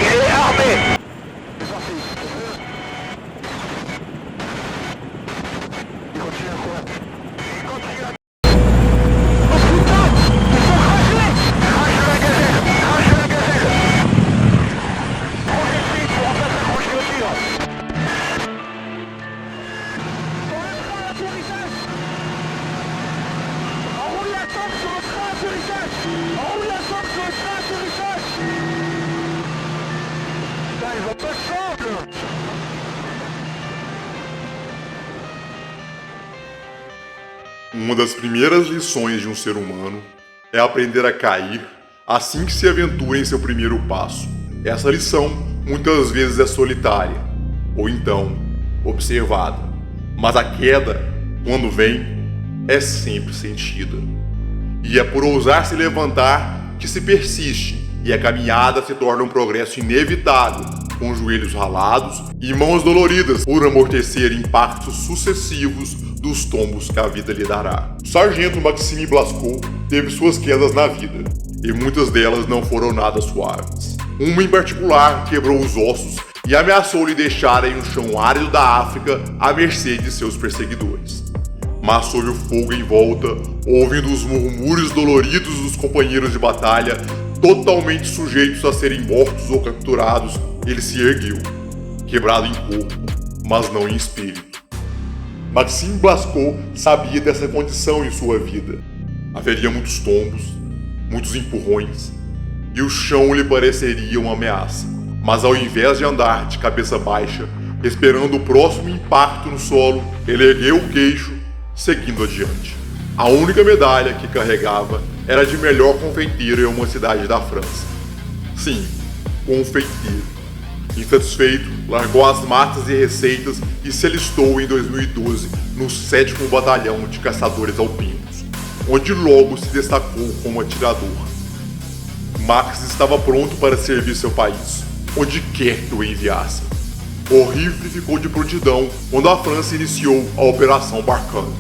il est armé. Uma das primeiras lições de um ser humano é aprender a cair assim que se aventura em seu primeiro passo. Essa lição muitas vezes é solitária, ou então observada. Mas a queda, quando vem, é sempre sentida. E é por ousar se levantar que se persiste, e a caminhada se torna um progresso inevitável, com joelhos ralados e mãos doloridas por amortecer impactos sucessivos dos tombos que a vida lhe dará. O sargento Maxime Blasco teve suas quedas na vida, e muitas delas não foram nada suaves. Uma em particular quebrou os ossos e ameaçou lhe deixar em um chão árido da África à mercê de seus perseguidores. Mas sob o fogo em volta, ouvindo os murmúrios doloridos dos companheiros de batalha, totalmente sujeitos a serem mortos ou capturados, ele se ergueu, quebrado em corpo, mas não em espírito. Maxime Blasco sabia dessa condição em sua vida. Haveria muitos tombos, muitos empurrões, e o chão lhe pareceria uma ameaça. Mas ao invés de andar de cabeça baixa, esperando o próximo impacto no solo, ele ergueu o queixo, seguindo adiante. A única medalha que carregava era de melhor confeiteiro em uma cidade da França. Sim, confeiteiro. Insatisfeito, largou as matas e receitas e se alistou em 2012 no 7º Batalhão de Caçadores Alpinos, onde logo se destacou como atirador. Max estava pronto para servir seu país, onde quer que o enviassem. Horrível ficou de prontidão quando a França iniciou a Operação Barkhane.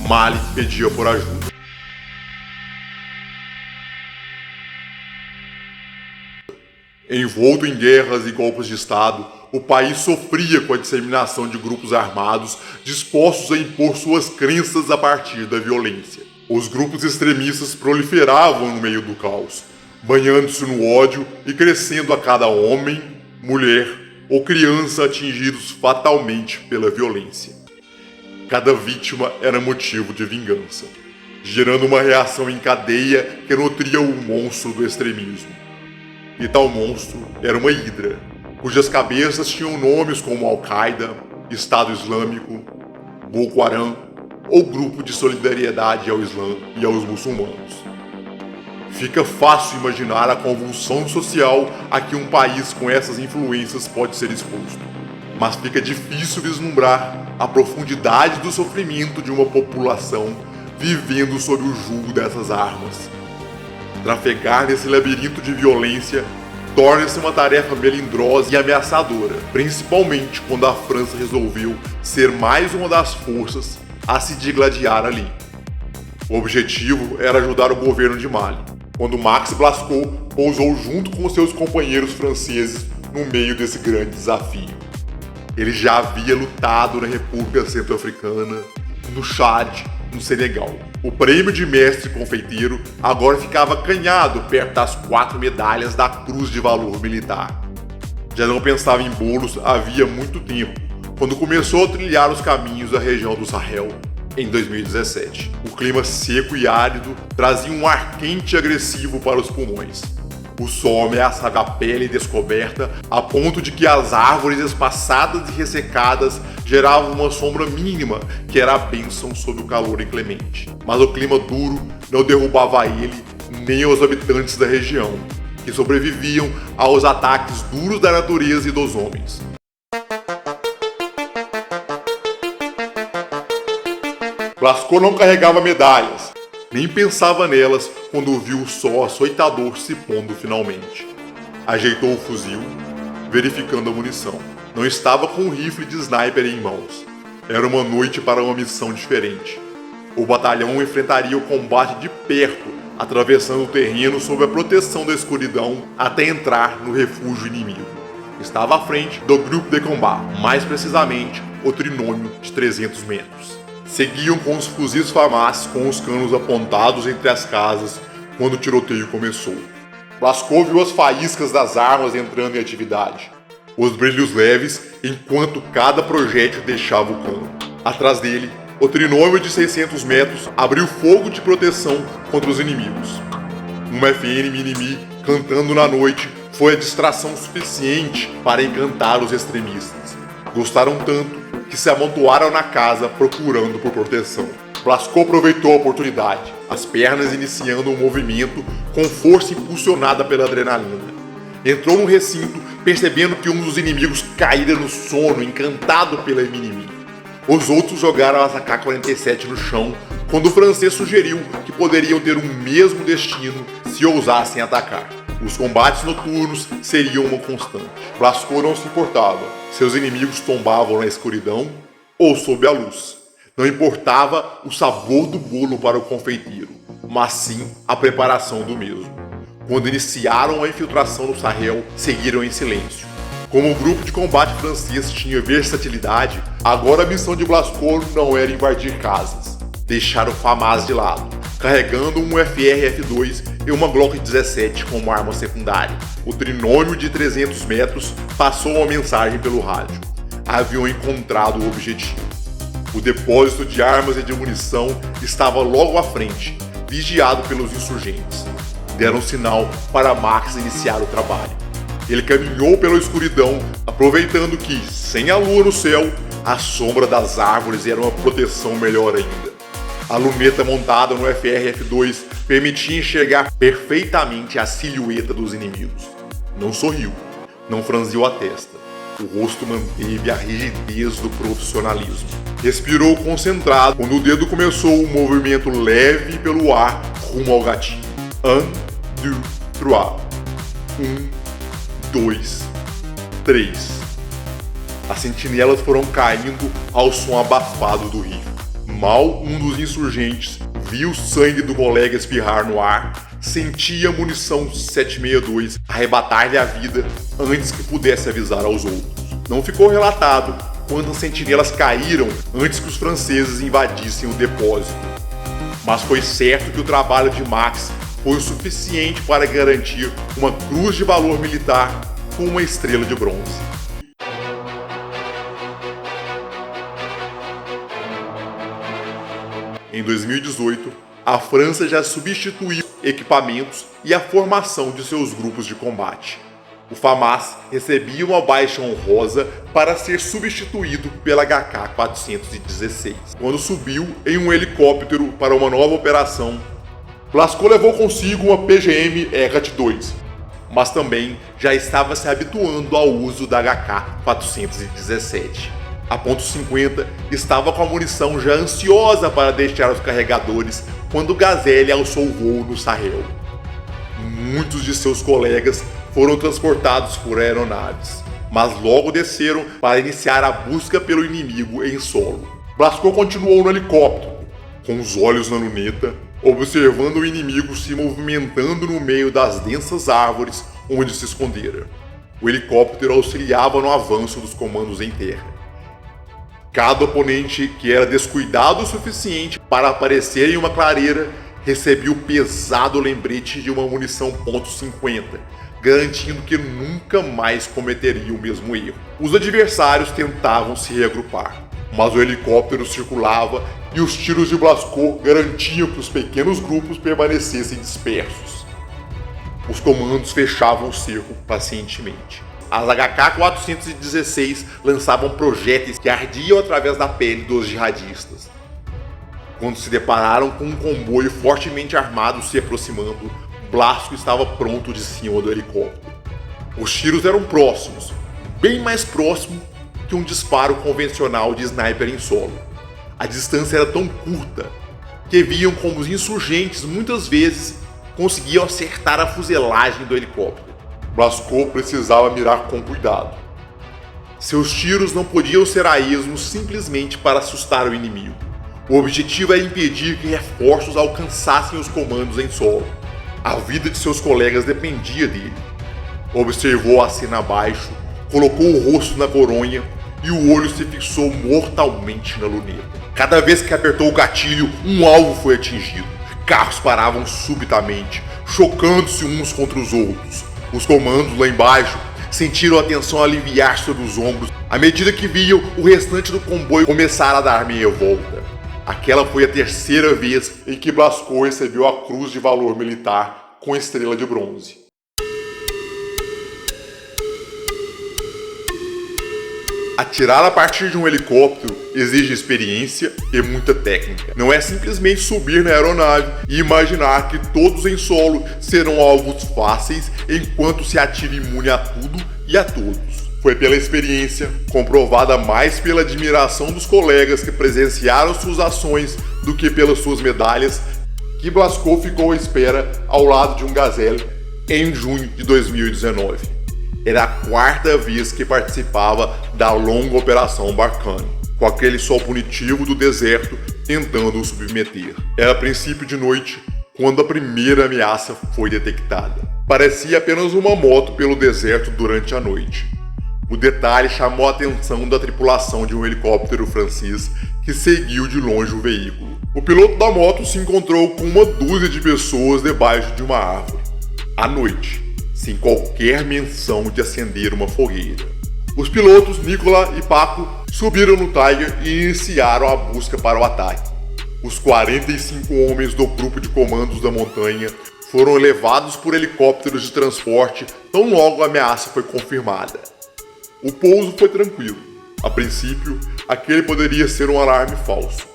Mali pedia por ajuda. Envolto em guerras e golpes de Estado, o país sofria com a disseminação de grupos armados dispostos a impor suas crenças a partir da violência. Os grupos extremistas proliferavam no meio do caos, banhando-se no ódio e crescendo a cada homem, mulher ou criança atingidos fatalmente pela violência. Cada vítima era motivo de vingança, gerando uma reação em cadeia que nutria o monstro do extremismo. E tal monstro era uma hidra, cujas cabeças tinham nomes como Al-Qaeda, Estado Islâmico, Boko Haram ou Grupo de Solidariedade ao Islã e aos muçulmanos. Fica fácil imaginar a convulsão social a que um país com essas influências pode ser exposto, mas fica difícil vislumbrar a profundidade do sofrimento de uma população vivendo sob o jugo dessas armas. Trafegar nesse labirinto de violência torna-se uma tarefa melindrosa e ameaçadora, principalmente quando a França resolveu ser mais uma das forças a se digladiar ali. O objetivo era ajudar o governo de Mali, quando Max Blasco pousou junto com seus companheiros franceses no meio desse grande desafio. Ele já havia lutado na República Centro-Africana, no Chad, no Senegal. O prêmio de mestre confeiteiro agora ficava acanhado perto das 4 medalhas da Cruz de Valor Militar. Já não pensava em bolos havia muito tempo, quando começou a trilhar os caminhos da região do Sahel, em 2017. O clima seco e árido trazia um ar quente e agressivo para os pulmões. O sol ameaçava a pele descoberta a ponto de que as árvores espaçadas e ressecadas geravam uma sombra mínima que era a bênção sob o calor inclemente. Mas o clima duro não derrubava ele nem os habitantes da região, que sobreviviam aos ataques duros da natureza e dos homens. Blasco não carregava medalhas, nem pensava nelas quando viu o sol açoitador se pondo finalmente. Ajeitou o fuzil, verificando a munição. Não estava com um rifle de sniper em mãos. Era uma noite para uma missão diferente. O batalhão enfrentaria o combate de perto atravessando o terreno sob a proteção da escuridão até entrar no refúgio inimigo. Estava à frente do grupo de combate, mais precisamente o trinômio de 300 metros. Seguiam com os fuzis FAMAS com os canos apontados entre as casas quando o tiroteio começou. Blasco viu as faíscas das armas entrando em atividade, os brilhos leves enquanto cada projétil deixava o cano. Atrás dele, o trinômio de 600 metros abriu fogo de proteção contra os inimigos. Uma FN Mini-Me cantando na noite foi a distração suficiente para encantar os extremistas. Gostaram tanto que se amontoaram na casa procurando por proteção. Blasco aproveitou a oportunidade, as pernas iniciando um movimento com força impulsionada pela adrenalina. Entrou no recinto, percebendo que um dos inimigos caíra no sono, encantado pela Mini-Me. Os outros jogaram as AK-47 no chão, quando o francês sugeriu que poderiam ter o mesmo destino se ousassem atacar. Os combates noturnos seriam uma constante. Blasco não se importava. Seus inimigos tombavam na escuridão ou sob a luz. Não importava o sabor do bolo para o confeiteiro, mas sim a preparação do mesmo. Quando iniciaram a infiltração no Sahel, seguiram em silêncio. Como o grupo de combate francês tinha versatilidade, agora a missão de Blasco não era invadir casas. Deixar o FAMAS de lado, carregando um FR-F2 e uma Glock 17 como arma secundária. O trinômio de 300 metros passou uma mensagem pelo rádio. Haviam encontrado o objetivo. O depósito de armas e de munição estava logo à frente, vigiado pelos insurgentes. Deram sinal para Max iniciar o trabalho. Ele caminhou pela escuridão, aproveitando que, sem a lua no céu, a sombra das árvores era uma proteção melhor ainda. A luneta montada no FR-F2 permitia enxergar perfeitamente a silhueta dos inimigos. Não sorriu, não franziu a testa. O rosto manteve a rigidez do profissionalismo. Respirou concentrado quando o dedo começou um movimento leve pelo ar rumo ao gatilho. 1, 2, 3. 1, 2, 3. As sentinelas foram caindo ao som abafado do rifle. Mal um dos insurgentes viu o sangue do colega espirrar no ar, sentia a munição 762 arrebatar-lhe a vida antes que pudesse avisar aos outros. Não ficou relatado quantas sentinelas caíram antes que os franceses invadissem o depósito, mas foi certo que o trabalho de Max foi o suficiente para garantir uma cruz de valor militar com uma estrela de bronze. Em 2018, a França já substituiu equipamentos e a formação de seus grupos de combate. O FAMAS recebia uma baixa honrosa para ser substituído pela HK-416. Quando subiu em um helicóptero para uma nova operação, Blasco levou consigo uma PGM Errat-2, mas também já estava se habituando ao uso da HK-417. A .50 estava com a munição já ansiosa para deixar os carregadores quando o Gazelle alçou voo no Sahel. Muitos de seus colegas foram transportados por aeronaves, mas logo desceram para iniciar a busca pelo inimigo em solo. Blasco continuou no helicóptero, com os olhos na luneta, observando o inimigo se movimentando no meio das densas árvores onde se escondera. O helicóptero auxiliava no avanço dos comandos em terra. Cada oponente que era descuidado o suficiente para aparecer em uma clareira recebia o pesado lembrete de uma munição .50, garantindo que nunca mais cometeria o mesmo erro. Os adversários tentavam se reagrupar, mas o helicóptero circulava e os tiros de Blasco garantiam que os pequenos grupos permanecessem dispersos. Os comandos fechavam o cerco pacientemente. As HK-416 lançavam projéteis que ardiam através da pele dos jihadistas. Quando se depararam com um comboio fortemente armado se aproximando, Blasco estava pronto de cima do helicóptero. Os tiros eram próximos, bem mais próximo que um disparo convencional de sniper em solo. A distância era tão curta que viam como os insurgentes muitas vezes conseguiam acertar a fuselagem do helicóptero. Blasco precisava mirar com cuidado. Seus tiros não podiam ser a esmo simplesmente para assustar o inimigo. O objetivo era impedir que reforços alcançassem os comandos em solo. A vida de seus colegas dependia dele. Observou a cena abaixo, colocou o rosto na coronha e o olho se fixou mortalmente na luneta. Cada vez que apertou o gatilho, um alvo foi atingido. Carros paravam subitamente, chocando-se uns contra os outros. Os comandos lá embaixo sentiram a tensão aliviar sobre os ombros à medida que viam o restante do comboio começar a dar meia volta. Aquela foi a terceira vez em que Blasco recebeu a Cruz de Valor Militar com estrela de bronze. Atirar a partir de um helicóptero exige experiência e muita técnica. Não é simplesmente subir na aeronave e imaginar que todos em solo serão alvos fáceis enquanto se atira imune a tudo e a todos. Foi pela experiência, comprovada mais pela admiração dos colegas que presenciaram suas ações do que pelas suas medalhas, que Blasco ficou à espera ao lado de um Gazelle em junho de 2019. Era a quarta vez que participava da longa Operação Barkhane, com aquele sol punitivo do deserto tentando o submeter. Era princípio de noite quando a primeira ameaça foi detectada. Parecia apenas uma moto pelo deserto durante a noite. O detalhe chamou a atenção da tripulação de um helicóptero francês que seguiu de longe o veículo. O piloto da moto se encontrou com uma dúzia de pessoas debaixo de uma árvore, à noite, sem qualquer menção de acender uma fogueira. Os pilotos Nicola e Paco subiram no Tiger e iniciaram a busca para o ataque. Os 45 homens do grupo de comandos da montanha foram levados por helicópteros de transporte tão logo a ameaça foi confirmada. O pouso foi tranquilo. A princípio, aquele poderia ser um alarme falso.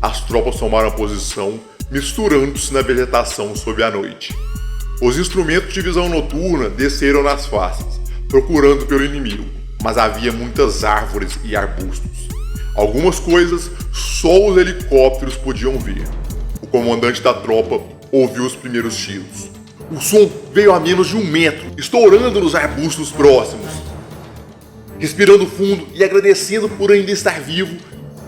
As tropas tomaram posição, misturando-se na vegetação sob a noite. Os instrumentos de visão noturna desceram nas faces, procurando pelo inimigo, mas havia muitas árvores e arbustos. Algumas coisas só os helicópteros podiam ver. O comandante da tropa ouviu os primeiros tiros. O som veio a menos de 1 metro, estourando nos arbustos próximos. Respirando fundo e agradecendo por ainda estar vivo,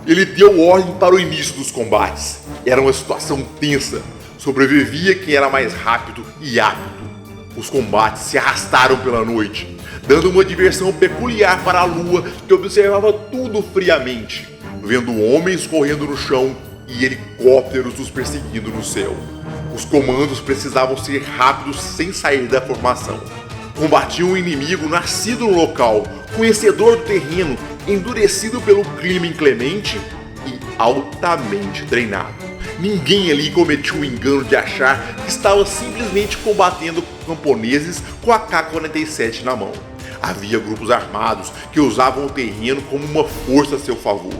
ele deu ordem para o início dos combates. Era uma situação tensa. Sobrevivia quem era mais rápido e ávido. Os combates se arrastaram pela noite, dando uma diversão peculiar para a lua que observava tudo friamente, vendo homens correndo no chão e helicópteros os perseguindo no céu. Os comandos precisavam ser rápidos sem sair da formação. Combatiam um inimigo nascido no local, conhecedor do terreno, endurecido pelo clima inclemente e altamente treinado. Ninguém ali cometia o engano de achar que estava simplesmente combatendo camponeses com a AK-47 na mão. Havia grupos armados que usavam o terreno como uma força a seu favor.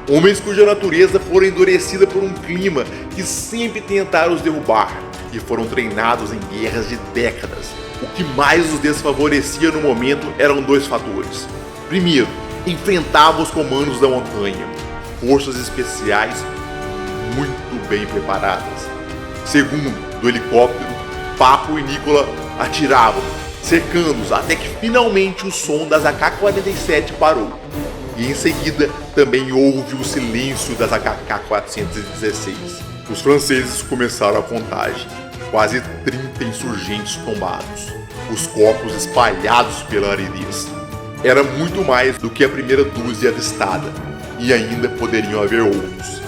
Homens cuja natureza fora endurecida por um clima que sempre tentaram os derrubar e foram treinados em guerras de décadas. O que mais os desfavorecia no momento eram 2 fatores. Primeiro, enfrentavam os comandos da montanha, forças especiais muito bem preparadas. Segundo, do helicóptero, Paco e Nicola atiravam, cercando-os até que finalmente o som das AK-47 parou. E em seguida também houve o silêncio das AK-416. Os franceses começaram a contagem. Quase 30 insurgentes tombados, os corpos espalhados pela aridez. Era muito mais do que a primeira dúzia avistada, e ainda poderiam haver outros.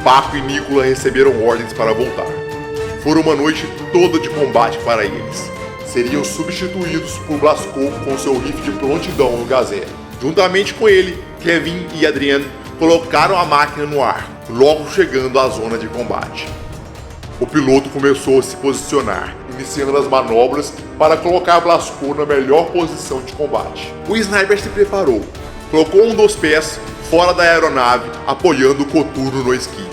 Paco e Nicola receberam ordens para voltar. Foi uma noite toda de combate para eles. Seriam substituídos por Blasco com seu rifle de prontidão no Gazelle. Juntamente com ele, Kevin e Adrien colocaram a máquina no ar, logo chegando à zona de combate. O piloto começou a se posicionar, iniciando as manobras para colocar Blasco na melhor posição de combate. O sniper se preparou, colocou um dos pés fora da aeronave, apoiando o coturno no esqui.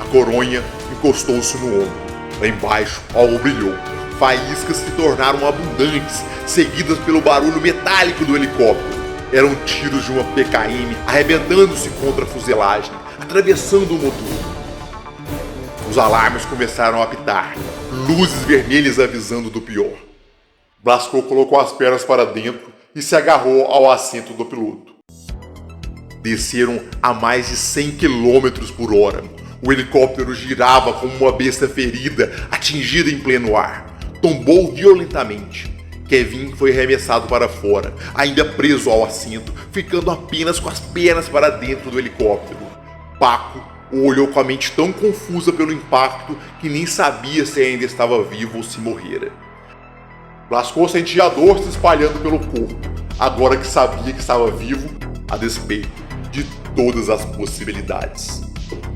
A coronha encostou-se no ombro. Lá embaixo, algo brilhou. Faíscas se tornaram abundantes, seguidas pelo barulho metálico do helicóptero. Eram tiros de uma PKM arrebentando-se contra a fuselagem, atravessando o motor. Os alarmes começaram a apitar, luzes vermelhas avisando do pior. Blasco colocou as pernas para dentro e se agarrou ao assento do piloto. desceram a mais de 100 km por hora. O helicóptero girava como uma besta ferida, atingida em pleno ar. Tombou violentamente. Kevin foi arremessado para fora, ainda preso ao assento, ficando apenas com as pernas para dentro do helicóptero. Paco o olhou com a mente tão confusa pelo impacto que nem sabia se ainda estava vivo ou se morrera. Blasco sentia a dor se espalhando pelo corpo, agora que sabia que estava vivo, a despeito de todas as possibilidades.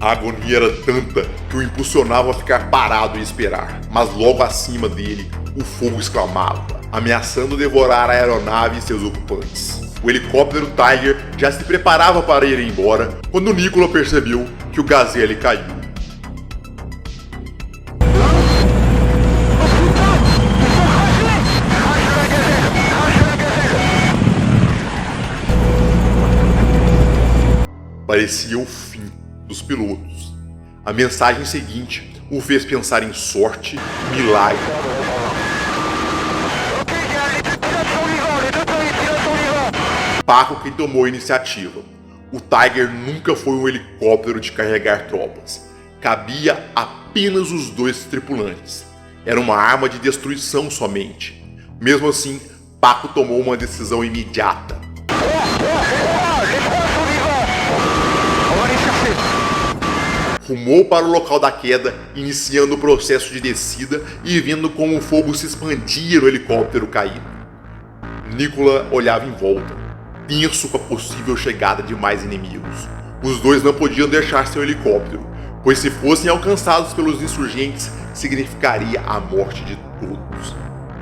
A agonia era tanta que o impulsionava a ficar parado e esperar, mas logo acima dele, o fogo exclamava, ameaçando devorar a aeronave e seus ocupantes. O helicóptero Tiger já se preparava para ir embora quando Nicola percebeu que o Gazelle caiu. Parecia o fim dos pilotos. A mensagem seguinte o fez pensar em sorte, milagre. Paco quem tomou a iniciativa. O Tiger nunca foi um helicóptero de carregar tropas. Cabia apenas os 2 tripulantes. Era uma arma de destruição somente. Mesmo assim, Paco tomou uma decisão imediata. Rumou para o local da queda, iniciando o processo de descida e vendo como o fogo se expandia no helicóptero caído. Nicola olhava em volta, tenso com a possível chegada de mais inimigos. Os 2 não podiam deixar seu helicóptero, pois se fossem alcançados pelos insurgentes, significaria a morte de todos.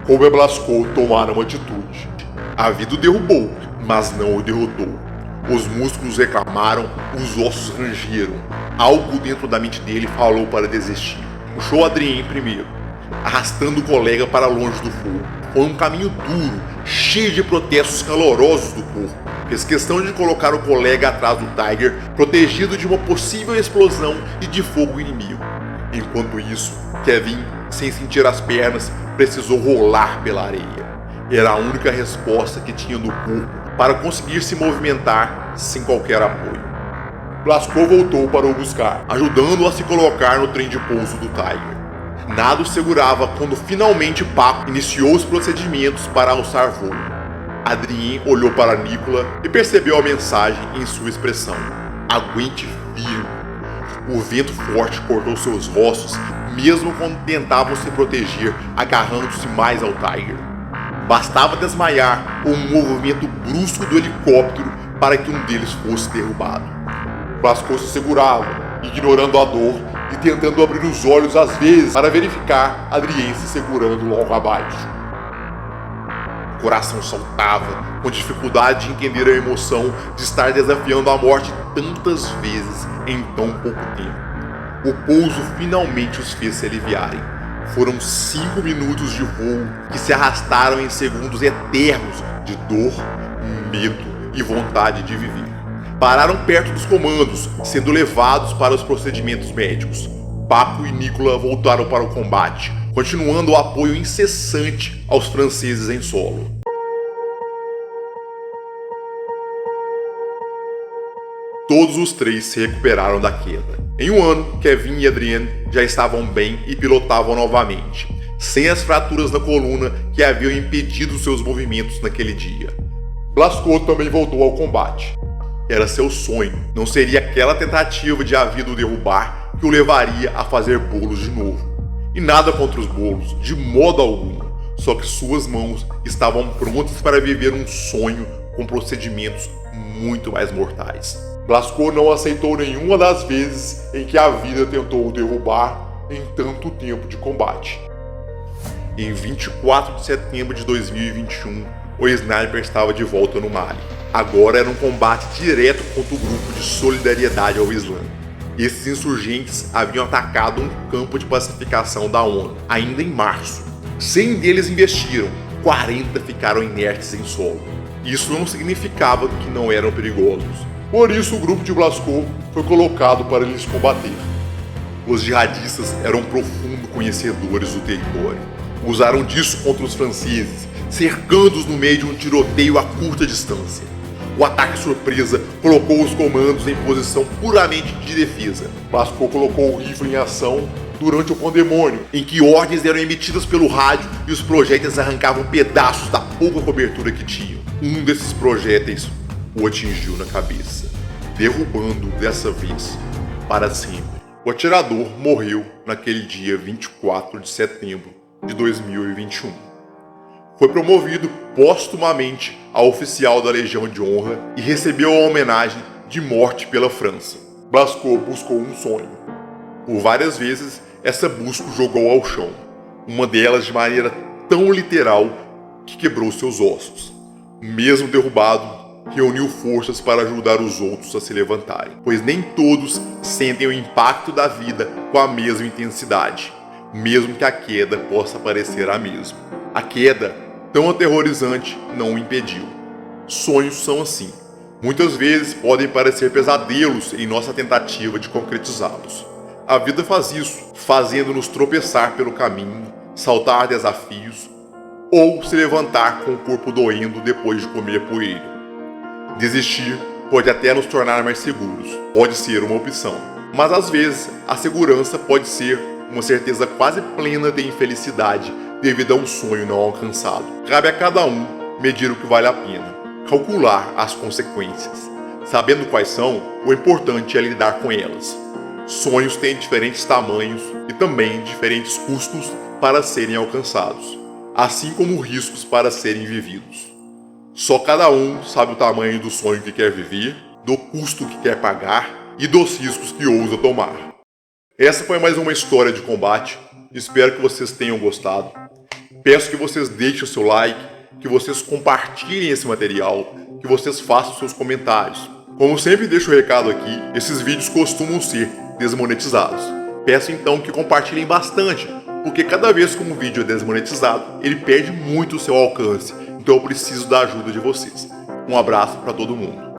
Como Blasco tomaram uma atitude. A vida o derrubou, mas não o derrotou. Os músculos reclamaram, os ossos rangeram. Algo dentro da mente dele falou para desistir. Puxou Adrien primeiro, arrastando o colega para longe do fogo. Foi um caminho duro, cheio de protestos calorosos do corpo. Fez questão de colocar o colega atrás do Tiger, protegido de uma possível explosão e de fogo inimigo. Enquanto isso, Kevin, sem sentir as pernas, precisou rolar pela areia. Era a única resposta que tinha no corpo para conseguir se movimentar sem qualquer apoio. Blasco voltou para o buscar, ajudando-o a se colocar no trem de pouso do Tiger. Nada o segurava quando finalmente Paco iniciou os procedimentos para alçar voo. Adrien olhou para Nicola e percebeu a mensagem em sua expressão. Aguente firme. O vento forte cortou seus ossos, mesmo quando tentavam se proteger, agarrando-se mais ao Tiger. Bastava desmaiar ou um movimento brusco do helicóptero para que um deles fosse derrubado. Blasco se segurava, ignorando a dor e tentando abrir os olhos às vezes para verificar Adrien se segurando logo abaixo. O coração saltava, com dificuldade de entender a emoção de estar desafiando a morte tantas vezes em tão pouco tempo. O pouso finalmente os fez se aliviarem. Foram 5 minutos de voo que se arrastaram em segundos eternos de dor, medo e vontade de viver. Pararam perto dos comandos, sendo levados para os procedimentos médicos. Paco e Nicola voltaram para o combate, continuando o apoio incessante aos franceses em solo. Todos os 3 se recuperaram da queda. Em um ano, Kevin e Adrien já estavam bem e pilotavam novamente, sem as fraturas na coluna que haviam impedido seus movimentos naquele dia. Blasco também voltou ao combate. Era seu sonho, não seria aquela tentativa de a vida o derrubar que o levaria a fazer bolos de novo. E nada contra os bolos, de modo algum, só que suas mãos estavam prontas para viver um sonho com procedimentos muito mais mortais. Blasco não aceitou nenhuma das vezes em que a vida tentou o derrubar em tanto tempo de combate. Em 24 de setembro de 2021, o Sniper estava de volta no Mali. Agora era um combate direto contra o grupo de solidariedade ao Islã. Esses insurgentes haviam atacado um campo de pacificação da ONU, ainda em março. 100 deles investiram, 40 ficaram inertes em solo. Isso não significava que não eram perigosos. Por isso, o grupo de Blasco foi colocado para lhes combater. Os jihadistas eram profundos conhecedores do território. Usaram disso contra os franceses, cercando-os no meio de um tiroteio a curta distância. O ataque surpresa colocou os comandos em posição puramente de defesa. Blasco colocou o rifle em ação durante o pandemônio, em que ordens eram emitidas pelo rádio e os projéteis arrancavam pedaços da pouca cobertura que tinham. Um desses projéteis o atingiu na cabeça, derrubando dessa vez para sempre. O atirador morreu naquele dia 24 de setembro de 2021. Foi promovido póstumamente a oficial da Legião de Honra e recebeu a homenagem de morte pela França. Blasco buscou um sonho. Por várias vezes, essa busca o jogou ao chão, uma delas de maneira tão literal que quebrou seus ossos. Mesmo derrubado, reuniu forças para ajudar os outros a se levantarem, pois nem todos sentem o impacto da vida com a mesma intensidade, mesmo que a queda possa parecer a mesma. A queda, tão aterrorizante, não o impediu. Sonhos são assim. Muitas vezes podem parecer pesadelos em nossa tentativa de concretizá-los. A vida faz isso, fazendo-nos tropeçar pelo caminho, saltar desafios ou se levantar com o corpo doendo depois de comer poeira. Desistir pode até nos tornar mais seguros, pode ser uma opção, mas às vezes a segurança pode ser uma certeza quase plena de infelicidade devido a um sonho não alcançado. Cabe a cada um medir o que vale a pena, calcular as consequências. Sabendo quais são, o importante é lidar com elas. Sonhos têm diferentes tamanhos e também diferentes custos para serem alcançados, assim como riscos para serem vividos. Só cada um sabe o tamanho do sonho que quer viver, do custo que quer pagar e dos riscos que ousa tomar. Essa foi mais uma história de combate, espero que vocês tenham gostado. Peço que vocês deixem o seu like, que vocês compartilhem esse material, que vocês façam seus comentários. Como sempre deixo o recado aqui, esses vídeos costumam ser desmonetizados. Peço então que compartilhem bastante, porque cada vez que um vídeo é desmonetizado, ele perde muito o seu alcance, então eu preciso da ajuda de vocês. Um abraço para todo mundo.